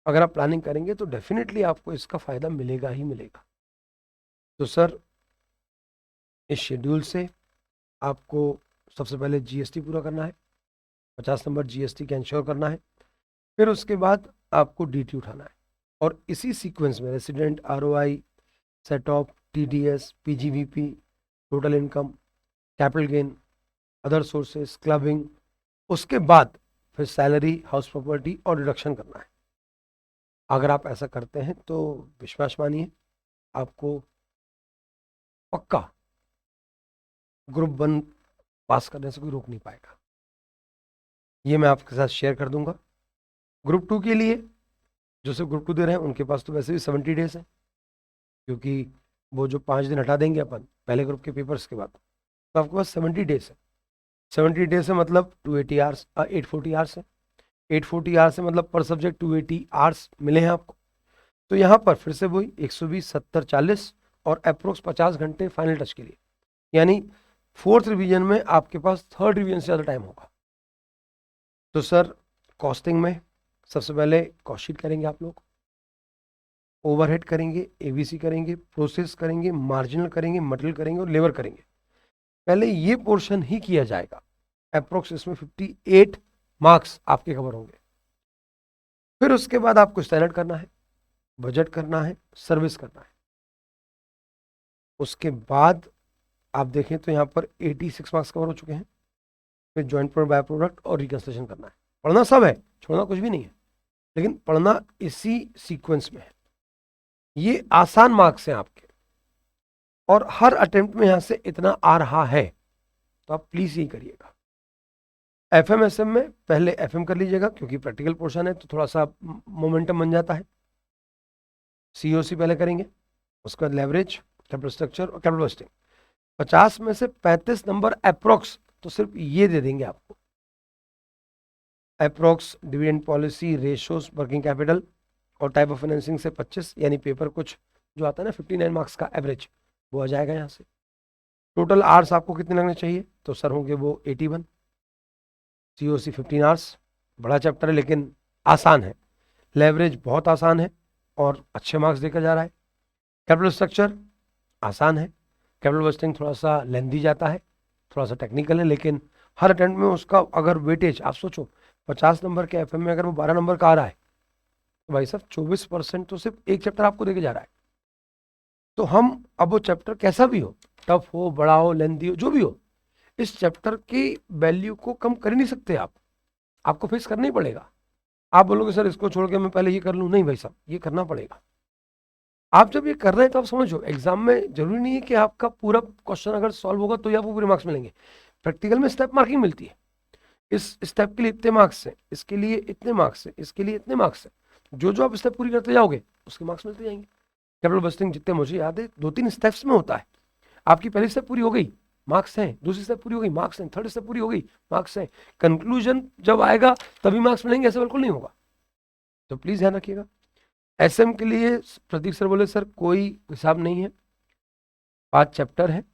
अगर आप प्लानिंग करेंगे तो डेफिनेटली आपको इसका फायदा मिलेगा ही मिलेगा। तो सर, इस शेड्यूल से आपको सबसे पहले GST पूरा करना है, 50 नंबर GST का इंश्योर करना है। फिर उसके बाद आपको DT उठाना है, और इसी सीक्वेंस में resident, ROI, set of, TDS, PGVP, total income, capital gain, other sources, clubbing, उसके बाद फिर सैलरी, हाउस प्रॉपर्टी और डिडक्शन करना है। अगर आप ऐसा करते हैं तो विश्वास मानिए, आपको पक्का ग्रुप 1 पास करने से कोई रोक नहीं पाएगा। ये मैं आपके साथ शेयर कर दूंगा। ग्रुप 2 के लिए जो सिर्फ ग्रुप 2 दे रहे हैं उनके पास तो वैसे भी 70 डेज है, क्योंकि वो जो 5 दिन हटा देंगे अपन पहले ग्रुप के पेपर्स के बाद, तो आपके पास 70 डेज है। 70 डेज से मतलब 280 आवर्स, 840 आवर्स है। 840 आवर्स से मतलब पर सब्जेक्ट 280 आवर्स मिले हैं आपको। तो यहाँ पर फिर से वही 120, 70, 40 और अप्रोक्स 50 घंटे फाइनल टच के लिए, यानी 4th रिवीजन में आपके पास 3rd रिवीजन से ज़्यादा टाइम होगा। तो सर, कॉस्टिंग में सबसे पहले कॉस्ट शीट करेंगे आप लोग, ओवरहेड करेंगे, ABC करेंगे, प्रोसेस करेंगे, मार्जिनल करेंगे, मटेरियल करेंगे और लेबर करेंगे। पहले ये पोर्शन ही किया जाएगा। अप्रोक्स इसमें 58 मार्क्स आपके कवर होंगे। फिर उसके बाद आपको स्टैंडर्ड करना है, बजट करना है, सर्विस करना है। उसके बाद आप देखें तो यहाँ पर 86 मार्क्स कवर हो चुके हैं। फिर जॉइंट प्रोडक्ट, बाय प्रोडक्ट और रिकंस्ट्रक्शन करना है। पढ़ना सब है, छोड़ना कुछ भी नहीं है, लेकिन पढ़ना इसी सीक्वेंस में है। ये आसान मार्क्स हैं आपके, और हर अटेम्प्ट में यहाँ से इतना आ रहा है, तो आप प्लीज यही करिएगा। FMSM में पहले FM कर लीजिएगा, क्योंकि प्रैक्टिकल पोर्शन है तो थोड़ा सा मोमेंटम बन जाता है। COC पहले करेंगे, उसके बाद लेवरेज, कैपिटल स्ट्रक्चर और कैपिटल बस्टिंग। 50 में से 35 नंबर अप्रोक्स तो सिर्फ ये दे देंगे आपको, approx, dividend policy, ratios, working capital और टाइप ऑफ फाइनेंसिंग से 25, यानी पेपर कुछ जो आता है ना 59 मार्क्स का एवरेज, वो आ जाएगा यहाँ से। टोटल आवर्स आपको कितने लगने चाहिए? तो सर होंगे वो 81। COC 15 आवर्स, बड़ा चैप्टर है लेकिन आसान है। लेवरेज बहुत आसान है और अच्छे मार्क्स देकर जा रहा है। कैपिटल स्ट्रक्चर आसान है। कैपिटल बस्टिंग थोड़ा सा लेंदी जाता है, थोड़ा सा टेक्निकल है, लेकिन हर अटेम्प्ट में उसका अगर वेटेज आप सोचो, 50 नंबर के FM में अगर वो 12 नंबर का आ रहा है, तो भाई साहब 24% तो सिर्फ एक चैप्टर आपको देके जा रहा है। तो हम अब वो चैप्टर कैसा भी हो, टफ हो, बड़ा हो, लेंदी हो, जो भी हो, इस चैप्टर की वैल्यू को कम कर ही नहीं सकते आप, आपको फेस करना ही पड़ेगा। आप बोलोगे सर इसको छोड़ के मैं पहले ये कर लूँ, नहीं भाई साहब, ये करना पड़ेगा। आप जब ये कर रहे हैं तो आप समझो, एग्जाम में जरूरी नहीं है कि आपका पूरा क्वेश्चन अगर सॉल्व होगा तो ही आपको पूरे मार्क्स मिलेंगे। प्रैक्टिकल में स्टेप मार्किंग मिलती है, इस स्टेप के लिए इतने मार्क्स हैं, इसके लिए इतने मार्क्स हैं, इसके लिए इतने मार्क्स हैं। जो जो आप स्टेप पूरी करते जाओगे उसके मार्क्स मिलते जाएंगे। कैपिटल बस्टिंग जितने मुझे याद है 2-3 स्टेप्स में होता है। आपकी पहली स्टेप पूरी हो गई, मार्क्स हैं, दूसरी स्टेप पूरी हो गई, मार्क्स हैं, थर्ड स्टेप पूरी हो गई, मार्क्स हैं। कंक्लूजन जब आएगा तभी मार्क्स मिलेंगे, ऐसा बिल्कुल नहीं होगा। तो प्लीज ध्यान रखिएगा। SM के लिए प्रतीक सर बोले सर कोई हिसाब नहीं है, 5 चैप्टर है,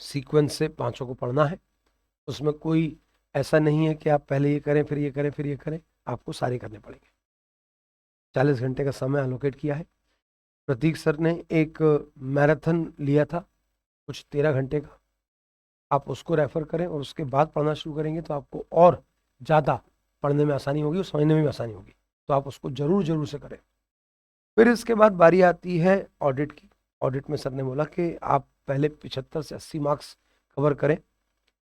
सीक्वेंस से 5 को पढ़ना है, उसमें कोई ऐसा नहीं है कि आप पहले ये करें फिर ये करें फिर ये करें, आपको सारे करने पड़ेंगे। 40 घंटे का समय एलोकेट किया है। प्रतीक सर ने एक मैराथन लिया था कुछ 13 घंटे का, आप उसको रेफर करें और उसके बाद पढ़ना शुरू करेंगे तो आपको और ज़्यादा पढ़ने में आसानी होगी और समझने में भी आसानी होगी, तो आप उसको जरूर जरूर से करें। फिर इसके बाद बारी आती है ऑडिट की। ऑडिट में सर ने बोला कि आप पहले 75 से 80 मार्क्स कवर करें।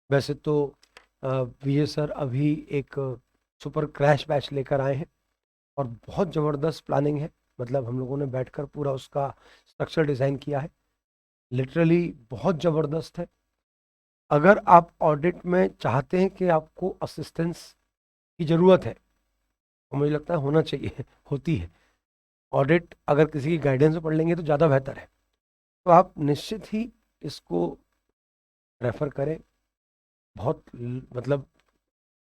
वैसे तो विजय सर अभी एक सुपर क्रैश बैच लेकर आए हैं और बहुत ज़बरदस्त प्लानिंग है, मतलब हम लोगों ने बैठकर पूरा उसका स्ट्रक्चर डिज़ाइन किया है, लिटरली बहुत ज़बरदस्त है। अगर आप ऑडिट में चाहते हैं कि आपको असिस्टेंस की ज़रूरत है, और मुझे लगता है होना चाहिए होती है, ऑडिट अगर किसी की गाइडेंस में पढ़ लेंगे तो ज़्यादा बेहतर है, तो आप निश्चित ही इसको रेफ़र करें। बहुत मतलब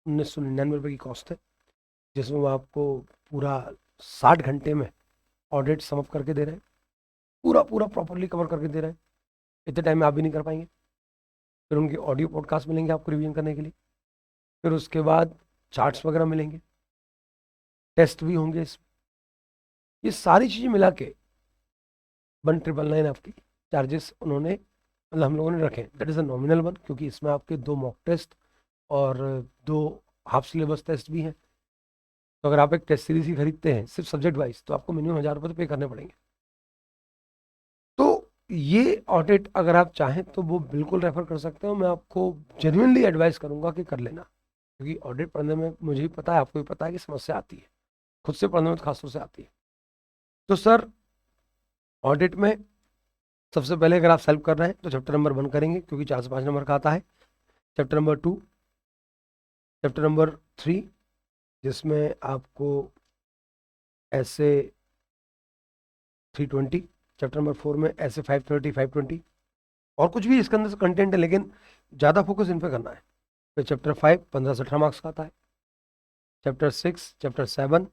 1999 रुपये की कॉस्ट है, जिसमें वो आपको पूरा 60 घंटे में ऑडिट समअप करके दे रहे हैं, पूरा पूरा प्रॉपरली कवर करके दे रहे हैं। इतने टाइम में आप भी नहीं कर पाएंगे। फिर उनके ऑडियो पॉडकास्ट मिलेंगे आपको रिवीजन करने के लिए, फिर उसके बाद चार्ट्स वगैरह मिलेंगे, टेस्ट भी होंगे इसमें। ये सारी चीज़ें मिला के 1,999 आपकी चार्जेस उन्होंने, मतलब हम लोगों ने रखे। That is a nominal one, क्योंकि इसमें आपके 2 मॉक टेस्ट और 2 हाफ सिलेबस टेस्ट भी हैं। तो अगर आप एक टेस्ट सीरीज ही खरीदते हैं सिर्फ सब्जेक्ट वाइज, तो आपको मिनिमम 1,000 रुपये तो पे करने पड़ेंगे। तो ये ऑडिट अगर आप चाहें तो वो बिल्कुल रेफर कर सकते हो। मैं आपको जेन्युइनली एडवाइस करूंगा कि कर लेना, क्योंकि ऑडिट पढ़ने में मुझे भी पता है, आपको भी पता है कि समस्या आती है, खुद से पढ़ने में तो खासतौर से आती है। तो सर ऑडिट में सबसे पहले अगर आप सेल्फ कर रहे हैं तो चैप्टर नंबर 1 करेंगे, क्योंकि 4 से 5 नंबर का आता है। चैप्टर नंबर 2, चैप्टर नंबर 3 जिसमें आपको ऐसे 320, चैप्टर नंबर 4 में ऐसे 530 520, और कुछ भी इसके अंदर से कंटेंट है, लेकिन ज़्यादा फोकस इन पे करना है। फिर चैप्टर 5 15 से 18 मार्क्स का आता है। चैप्टर 6, चैप्टर 7,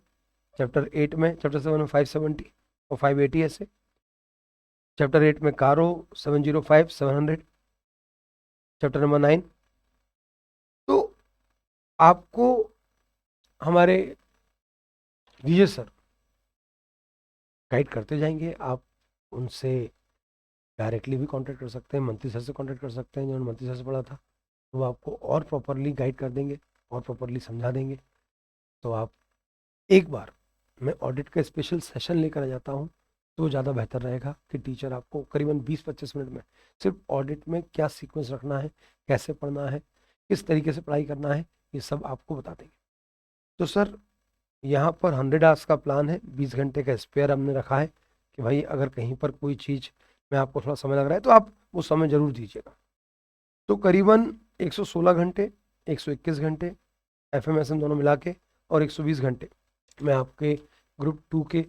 चैप्टर 8 में, चैप्टर 7 में 570 और 580 ऐसे। चैप्टर 8 में कारो 705 700। Chapter number 9। तो आपको हमारे विजय सर गाइड करते जाएंगे, आप उनसे डायरेक्टली भी कांटेक्ट कर सकते हैं, मंत्री सर से कांटेक्ट कर सकते हैं, जिन्होंने मंत्री सर से पढ़ा था, तो वो आपको और प्रॉपरली गाइड कर देंगे और प्रॉपरली समझा देंगे। तो आप एक बार, मैं ऑडिट का स्पेशल सेशन लेकर आ जाता हूँ तो ज़्यादा बेहतर रहेगा कि टीचर आपको करीबन 20-25 मिनट में सिर्फ ऑडिट में क्या सीक्वेंस रखना है, कैसे पढ़ना है, किस तरीके से पढ़ाई करना है, ये सब आपको बता देंगे। तो सर यहाँ पर 100 आवर्स का प्लान है, 20 घंटे का स्पेयर हमने रखा है कि भाई अगर कहीं पर कोई चीज़ में आपको थोड़ा समय लग रहा है तो आप वो समय ज़रूर दीजिएगा। तो करीबन 116 घंटे, 121 घंटे FMSM दोनों मिला के और 120 घंटे में आपके ग्रुप 2 के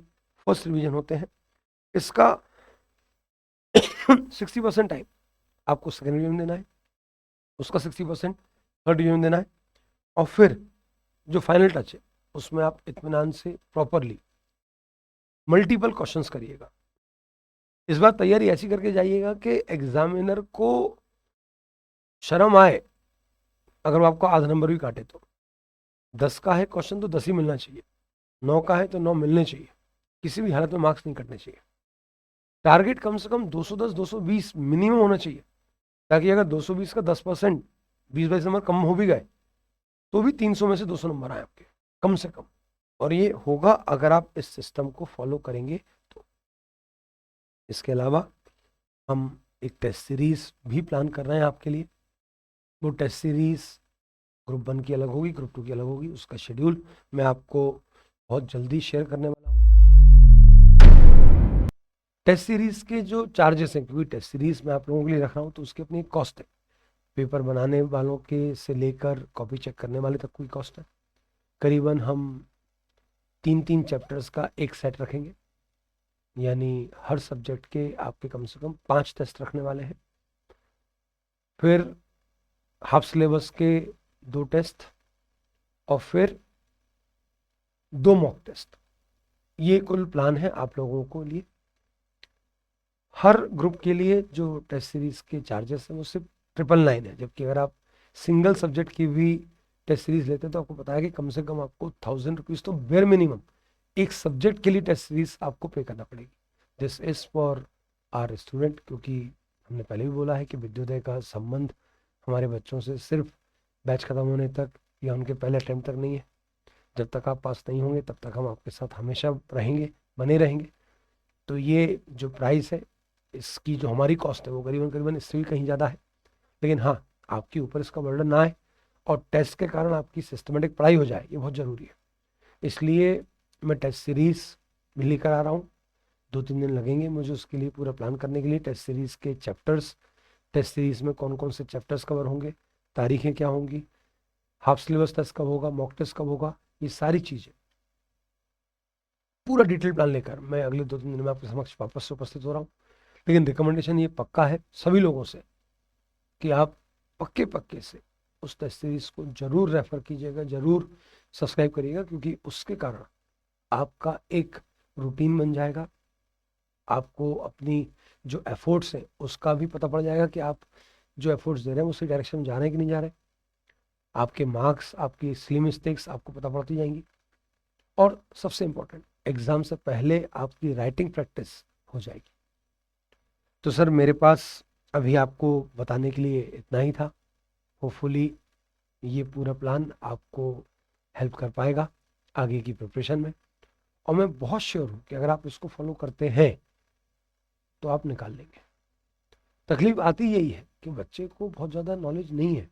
फर्स्ट रिवीजन होते हैं। इसका 60% टाइम आपको सेकेंड रिवीजन देना है, उसका 60% थर्ड रिवीजन देना है, और फिर जो फाइनल टच है उसमें आप इत्मीनान से प्रॉपरली मल्टीपल क्वेश्चंस करिएगा। इस बार तैयारी ऐसी करके जाइएगा कि एग्जामिनर को शर्म आए अगर वो आपको आधा नंबर भी काटे तो। 10 का है क्वेश्चन तो 10 ही मिलना चाहिए, 9 का है तो 9 मिलने चाहिए, किसी भी हालत में मार्क्स नहीं कटने चाहिए। टारगेट कम से कम 210 220 मिनिमम होना चाहिए, ताकि अगर 220 का 10%, 20-22 नंबर कम हो भी गए तो भी 300 में से 200 नंबर आए आपके कम से कम। और ये होगा अगर आप इस सिस्टम को फॉलो करेंगे तो। इसके अलावा हम एक टेस्ट सीरीज भी प्लान कर रहे हैं आपके लिए। वो टेस्ट सीरीज ग्रुप 1 की अलग होगी, ग्रुप 2 की अलग होगी। उसका शेड्यूल मैं आपको बहुत जल्दी शेयर करने वाला हूँ। टेस्ट सीरीज के जो चार्जेस हैं, क्योंकि टेस्ट सीरीज मैं आप लोगों के लिए रख रहा हूँ तो उसकी अपनी कॉस्ट है, पेपर बनाने वालों के से लेकर कॉपी चेक करने वाले तक की कॉस्ट है। करीबन हम 3-3 चैप्टर्स का एक सेट रखेंगे, यानी हर सब्जेक्ट के आपके कम से कम 5 टेस्ट रखने वाले हैं। फिर हाफ सिलेबस के 2 टेस्ट और फिर 2 मॉक टेस्ट। ये कुल प्लान है आप लोगों को लिए। हर ग्रुप के लिए जो टेस्ट सीरीज के चार्जेस हैं वो सिर्फ 999 है, जबकि अगर आप सिंगल सब्जेक्ट की भी टेस्ट सीरीज लेते हैं तो आपको पता है कि कम से कम आपको 1,000 रुपीज़ तो बेर मिनिमम एक सब्जेक्ट के लिए टेस्ट सीरीज आपको पे करना पड़ेगी। This is for our student, क्योंकि हमने पहले भी बोला है कि विद्योदय का संबंध हमारे बच्चों से सिर्फ बैच ख़त्म होने तक या उनके पहले अटेम्प्ट तक नहीं है। जब तक आप पास नहीं होंगे तब तक हम आपके साथ हमेशा रहेंगे, बने रहेंगे। तो ये जो प्राइस है, इसकी जो हमारी कॉस्ट है वो करीबन करीबन इससे भी कहीं ज़्यादा है। लेकिन हाँ, आपके ऊपर इसका बर्डन ना आए और टेस्ट के कारण आपकी सिस्टमेटिक पढ़ाई हो जाए, ये बहुत ज़रूरी है। इसलिए मैं टेस्ट सीरीज़ भी लेकर आ रहा हूँ। 2-3 दिन लगेंगे मुझे उसके लिए पूरा प्लान करने के लिए। टेस्ट सीरीज़ के चैप्टर्स, टेस्ट सीरीज़ में कौन कौन से चैप्टर्स कवर होंगे, तारीखें क्या होंगी, हाफ सिलेबस टेस्ट कब होगा, मॉक टेस्ट कब होगा, ये सारी चीज़ें पूरा डिटेल प्लान लेकर मैं अगले 2-3 दिन में आपके समक्ष वापस से उपस्थित हो रहा हूँ। लेकिन रिकमेंडेशन ये पक्का है सभी लोगों से कि आप पक्के पक्के से उस टेस्ट सीरीज को जरूर रेफर कीजिएगा, जरूर सब्सक्राइब करिएगा, क्योंकि उसके कारण आपका एक रूटीन बन जाएगा। आपको अपनी जो एफर्ट्स हैं उसका भी पता पड़ जाएगा कि आप जो एफर्ट्स दे रहे हैं उसी डायरेक्शन में जा रहे हैं कि नहीं जा रहे। आपके मार्क्स, आपकी सिली मिस्टेक्स आपको पता पड़ती जाएंगी। और सबसे इम्पोर्टेंट, एग्जाम से पहले आपकी राइटिंग प्रैक्टिस हो जाएगी। तो सर मेरे पास अभी आपको बताने के लिए इतना ही था। होपफुली ये पूरा प्लान आपको हेल्प कर पाएगा आगे की प्रिपरेशन में। और मैं बहुत श्योर हूँ कि अगर आप इसको फॉलो करते हैं तो आप निकाल लेंगे। तकलीफ आती यही है कि बच्चे को बहुत ज़्यादा नॉलेज नहीं है,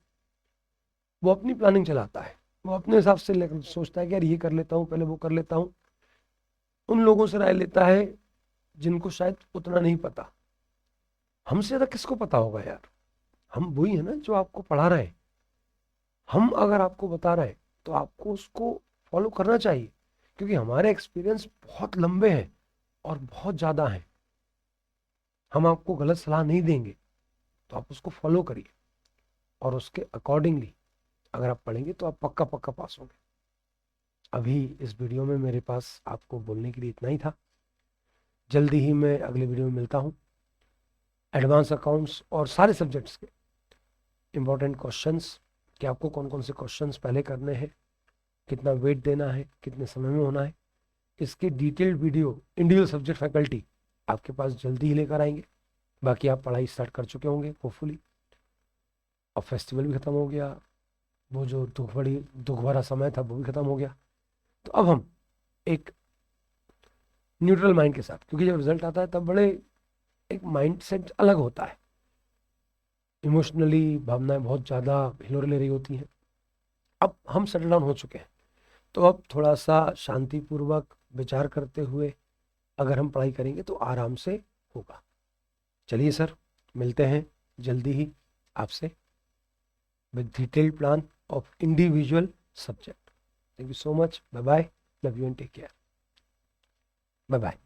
वो अपनी प्लानिंग चलाता है, वो अपने हिसाब से सोचता है कि यार ये कर लेता हूँ, पहले वो कर लेता हूँ। उन लोगों से राय लेता है जिनको शायद उतना नहीं पता। हमसे ज़्यादा किसको पता होगा यार? हम वही है ना जो आपको पढ़ा रहे हैं। हम अगर आपको बता रहे हैं तो आपको उसको फॉलो करना चाहिए, क्योंकि हमारे एक्सपीरियंस बहुत लंबे हैं और बहुत ज़्यादा हैं। हम आपको गलत सलाह नहीं देंगे, तो आप उसको फॉलो करिए और उसके अकॉर्डिंगली अगर आप पढ़ेंगे तो आप पक्का पक्का पास होंगे। अभी इस वीडियो में मेरे पास आपको बोलने के लिए इतना ही था। जल्दी ही मैं अगले वीडियो में मिलता हूँ। एडवांस अकाउंट्स और सारे सब्जेक्ट्स के इम्पोर्टेंट क्वेश्चंस कि आपको कौन कौन से क्वेश्चंस पहले करने हैं, कितना वेट देना है, कितने समय में होना है, इसके detailed video individual subject faculty आपके पास जल्दी ही लेकर आएंगे। बाकी आप पढ़ाई स्टार्ट कर चुके होंगे होपफुली। अब फेस्टिवल भी ख़त्म हो गया, वो जो दुख भरा समय था वो भी ख़त्म हो गया। तो अब हम एक न्यूट्रल माइंड के साथ, क्योंकि जब रिजल्ट आता है तब बड़े एक माइंड सेट अलग होता है, इमोशनली भावनाएं बहुत ज़्यादा हिलोरे ले रही होती हैं। अब हम सेटल डाउन हो चुके हैं, तो अब थोड़ा सा शांतिपूर्वक विचार करते हुए अगर हम पढ़ाई करेंगे तो आराम से होगा। चलिए सर, मिलते हैं जल्दी ही आपसे with detailed plan of individual subject. Thank you so much, bye bye, love you and take care, bye bye.